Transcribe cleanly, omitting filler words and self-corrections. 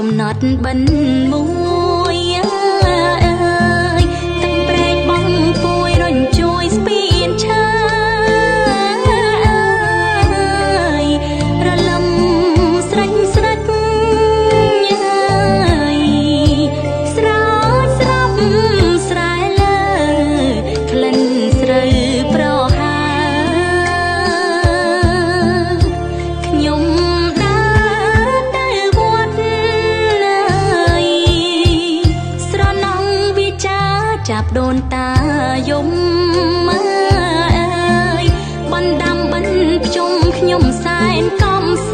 កំណត់បិណ្ឌមួយអើយទឹកប្រែកបងពួយរញជួយស្ពានឆាយរលឹមស្រេចស្រេចស្រោចស្រប់ស្រែលើក្លិនស្រូវប្រហើខ្ញុំដើរទៅវត្តស្រណងវិចាចាប់ដូនតាយំអើយបណ្ដាំបិណ្ឌភ្ជុំខ្ញុំសែនកំស